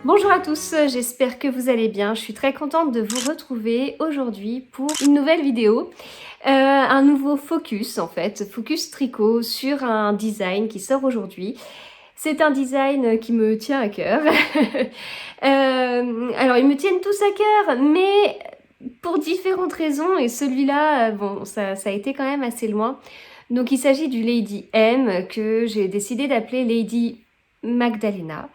Bonjour à tous, j'espère que vous allez bien. Je suis très contente de vous retrouver aujourd'hui pour une nouvelle vidéo. Un nouveau focus en fait, focus tricot sur un design qui sort aujourd'hui. C'est un design qui me tient à cœur. Alors ils me tiennent tous à cœur, mais pour différentes raisons et celui-là, bon, ça a été quand même assez loin. Donc il s'agit du Lady M que j'ai décidé d'appeler Lady Magdalena.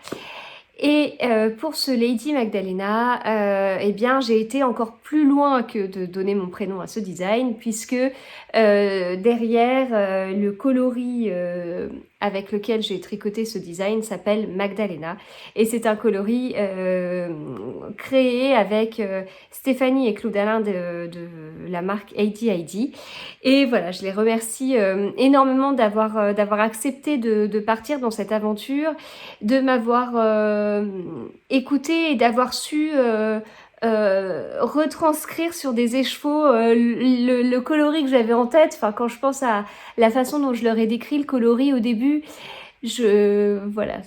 Et pour ce Lady Magdalena, eh bien j'ai été encore plus loin que de donner mon prénom à ce design, puisque derrière le coloris avec lequel j'ai tricoté ce design s'appelle Magdalena, et c'est un coloris créé avec Stéphanie et Claude Alain de la marque ADID. Et voilà, je les remercie énormément d'avoir accepté de partir dans cette aventure, de m'avoir écouté et d'avoir su retranscrire sur des écheveaux le coloris que j'avais en tête. Enfin, quand je pense à la façon dont je leur ai décrit le coloris au début, voilà,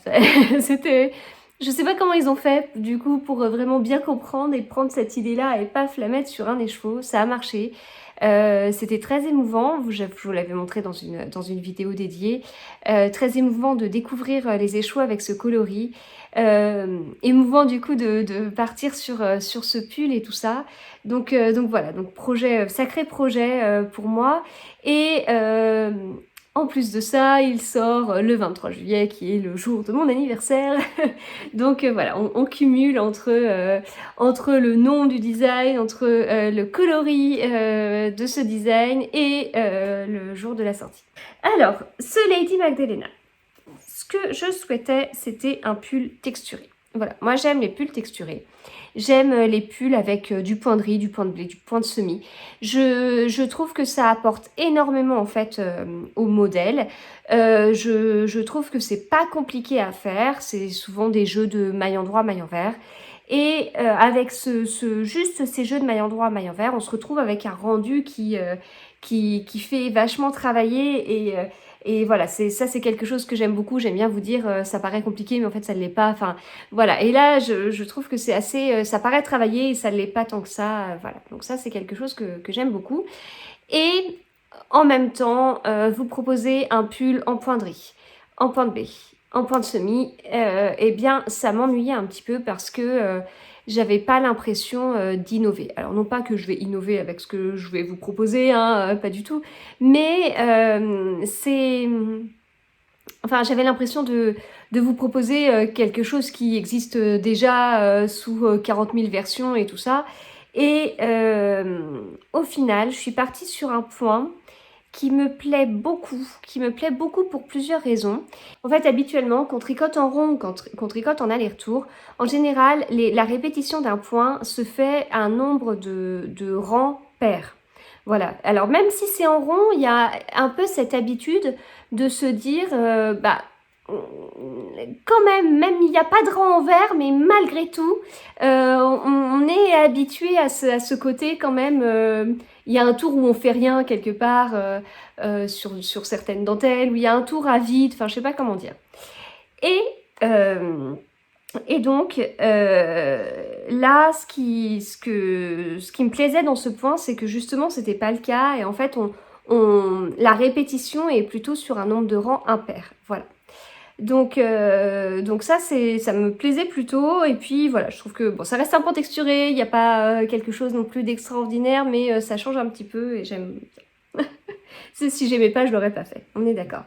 c'était... Je sais pas comment ils ont fait, du coup, pour vraiment bien comprendre et prendre cette idée-là et paf, la mettre sur un écheveau. Ça a marché. C'était très émouvant, je vous l'avais montré dans une vidéo dédiée, très émouvant de découvrir les échevaux avec ce coloris, émouvant du coup de partir sur ce pull et tout ça. Donc voilà, donc sacré projet pour moi. Et en plus de ça, il sort le 23 juillet, qui est le jour de mon anniversaire. Donc voilà, on cumule entre le nom du design, entre le coloris de ce design et le jour de la sortie. Alors, ce Lady Magdalena, ce que je souhaitais, c'était un pull texturé. Voilà, moi j'aime les pulls texturés. J'aime les pulls avec du point de riz, du point de blé, du point de semis. Je trouve que ça apporte énormément en fait au modèle. Je trouve que c'est pas compliqué à faire. C'est souvent des jeux de maille endroit, maille envers. Et avec juste ces jeux de maille endroit, maille envers, on se retrouve avec un rendu qui fait vachement travailler et voilà, c'est quelque chose que j'aime beaucoup. J'aime bien vous dire, ça paraît compliqué, mais en fait, ça ne l'est pas. Enfin, voilà. Et là, je trouve que c'est assez... ça paraît travaillé et ça ne l'est pas tant que ça. Voilà. Donc ça, c'est quelque chose que j'aime beaucoup. Et en même temps, vous proposez un pull en point de riz, en point de blé, en point de semis. Eh bien, ça m'ennuyait un petit peu parce que j'avais pas l'impression d'innover. Alors non pas que je vais innover avec ce que je vais vous proposer, hein, pas du tout, mais enfin, j'avais l'impression de vous proposer quelque chose qui existe déjà sous 40 000 versions et tout ça. Et au final, je suis partie sur un point qui me plaît beaucoup pour plusieurs raisons. En fait, habituellement, qu'on tricote en rond ou qu'on tricote en aller-retour, en général, la répétition d'un point se fait à un nombre de rangs pairs. Voilà. Alors, même si c'est en rond, il y a un peu cette habitude de se dire, quand même il n'y a pas de rang en vert, mais malgré tout, on est habitué à ce côté quand même. Il y a un tour où on fait rien quelque part sur certaines dentelles, où il y a un tour à vide, enfin je sais pas comment dire. Et, euh, et donc là, ce qui me plaisait dans ce point, c'est que justement c'était pas le cas, et en fait la répétition est plutôt sur un nombre de rangs impair. Voilà. Donc ça, ça me plaisait plutôt. Et puis voilà, je trouve que bon, ça reste un point texturé, il n'y a pas quelque chose non plus d'extraordinaire, mais ça change un petit peu et j'aime. Si j'aimais pas, je l'aurais pas fait, on est d'accord.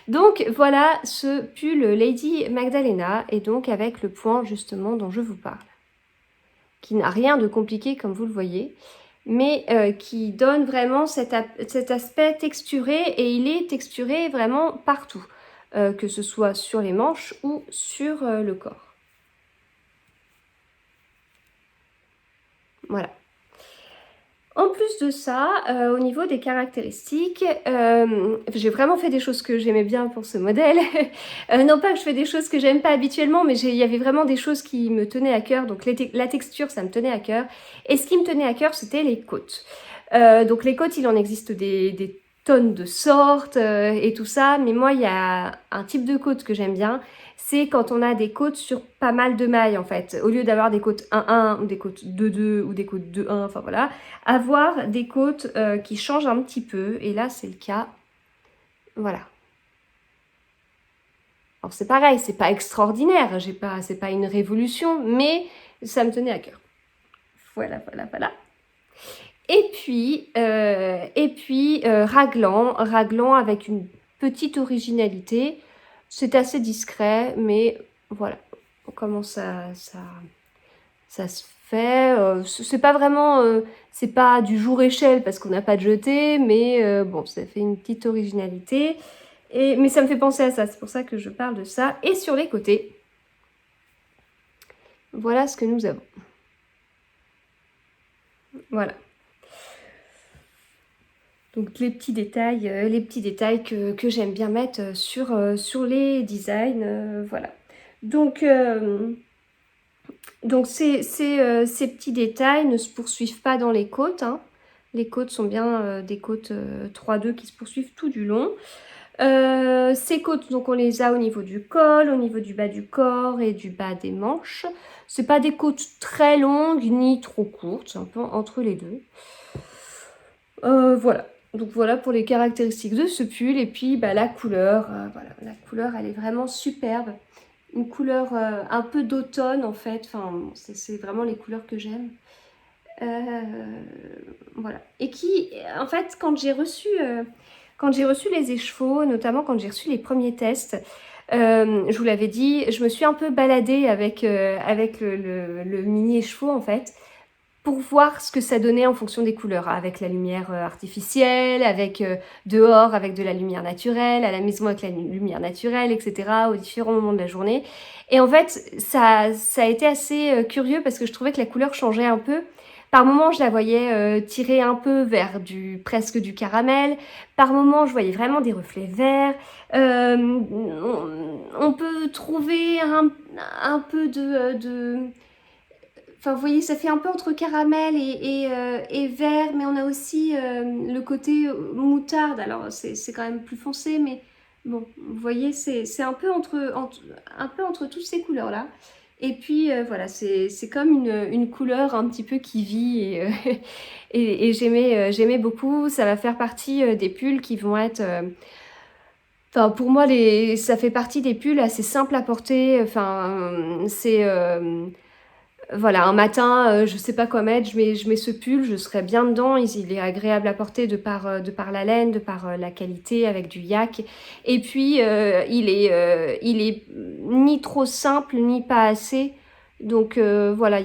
Donc voilà ce pull Lady Magdalena, et donc avec le point justement dont je vous parle, qui n'a rien de compliqué comme vous le voyez, mais qui donne vraiment cet aspect texturé, et il est texturé vraiment partout. Que ce soit sur les manches ou sur le corps. Voilà. En plus de ça, au niveau des caractéristiques, j'ai vraiment fait des choses que j'aimais bien pour ce modèle. Non pas que je fais des choses que j'aime pas habituellement, mais il y avait vraiment des choses qui me tenaient à cœur. Donc la texture, ça me tenait à cœur. Et ce qui me tenait à cœur, c'était les côtes. Donc les côtes, il en existe des tonnes de sortes et tout ça. Mais moi, il y a un type de côte que j'aime bien, c'est quand on a des côtes sur pas mal de mailles en fait. Au lieu d'avoir des côtes 1-1 ou des côtes 2-2 ou des côtes 2-1, enfin voilà, avoir des côtes qui changent un petit peu. Et là, c'est le cas. Voilà. Alors c'est pareil, c'est pas extraordinaire, c'est pas une révolution, mais ça me tenait à cœur. Voilà, voilà, voilà. Et puis raglan avec une petite originalité. C'est assez discret, mais voilà. Comment ça se fait. C'est pas vraiment, c'est pas du jour échelle parce qu'on n'a pas de jeté, mais bon, ça fait une petite originalité. Mais ça me fait penser à ça, c'est pour ça que je parle de ça. Et sur les côtés, voilà ce que nous avons. Voilà. Donc les petits détails que j'aime bien mettre sur les designs, voilà. Donc ces petits détails ne se poursuivent pas dans les côtes, hein. Les côtes sont bien des côtes 3-2 qui se poursuivent tout du long. Ces côtes, donc on les a au niveau du col, au niveau du bas du corps et du bas des manches. C'est pas des côtes très longues ni trop courtes, c'est un peu entre les deux. Voilà. Donc voilà pour les caractéristiques de ce pull. Et puis bah, la couleur, voilà, la couleur elle est vraiment superbe. Une couleur un peu d'automne en fait. Enfin, c'est vraiment les couleurs que j'aime. Voilà. Et qui, en fait, quand j'ai reçu les échevaux, notamment quand j'ai reçu les premiers tests, je vous l'avais dit, je me suis un peu baladée avec le mini écheveau en fait, pour voir ce que ça donnait en fonction des couleurs, avec la lumière artificielle, avec dehors, avec de la lumière naturelle, à la maison avec la lumière naturelle, etc., aux différents moments de la journée. Et en fait, ça a été assez curieux parce que je trouvais que la couleur changeait un peu. Par moments, je la voyais tirer un peu vers presque du caramel. Par moments, je voyais vraiment des reflets verts. On peut trouver un peu Enfin, vous voyez, ça fait un peu entre caramel et vert, mais on a aussi le côté moutarde. Alors, c'est quand même plus foncé, mais bon, vous voyez, c'est un peu entre toutes ces couleurs-là. Et puis, voilà, c'est comme une couleur un petit peu qui vit et j'aimais beaucoup. Ça va faire partie des pulls qui vont être... Enfin, pour moi, ça fait partie des pulls assez simples à porter. Enfin, c'est... voilà, un matin, je sais pas quoi mettre, je mets ce pull, je serai bien dedans. Il est agréable à porter de par la laine, de par la qualité avec du yak. Et puis, il est ni trop simple, ni pas assez. Donc voilà,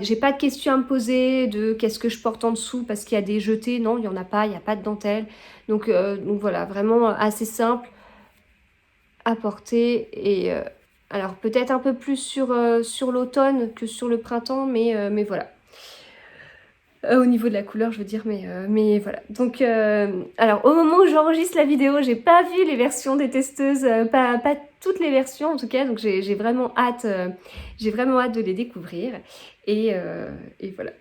j'ai pas de question à me poser de qu'est-ce que je porte en dessous parce qu'il y a des jetés. Non, il y en a pas, il y a pas de dentelle. Donc voilà, vraiment assez simple à porter et alors peut-être un peu plus sur l'automne que sur le printemps, mais voilà. Au niveau de la couleur, je veux dire, mais voilà. Donc, alors au moment où j'enregistre la vidéo, j'ai pas vu les versions des testeuses, pas toutes les versions en tout cas, donc j'ai vraiment hâte de les découvrir. Et voilà.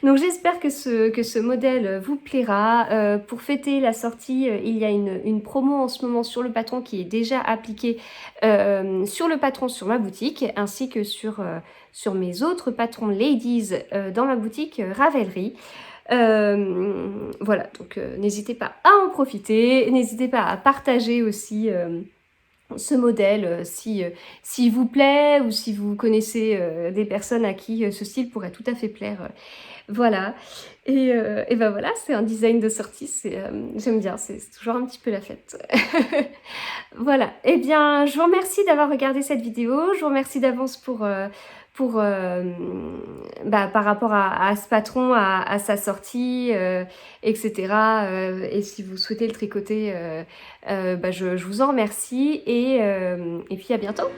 Donc j'espère que ce modèle vous plaira. Pour fêter la sortie, il y a une promo en ce moment sur le patron qui est déjà appliquée sur le patron sur ma boutique, ainsi que sur mes autres patrons ladies dans ma boutique Ravelry. Voilà, donc n'hésitez pas à en profiter, n'hésitez pas à partager aussi ce modèle s'il vous plaît ou si vous connaissez des personnes à qui ce style pourrait tout à fait plaire. Voilà, et ben voilà, c'est un design de sortie, j'aime bien, c'est toujours un petit peu la fête. Voilà, et bien je vous remercie d'avoir regardé cette vidéo, je vous remercie d'avance par rapport à ce patron, à sa sortie, etc. Et si vous souhaitez le tricoter, je vous en remercie et puis à bientôt.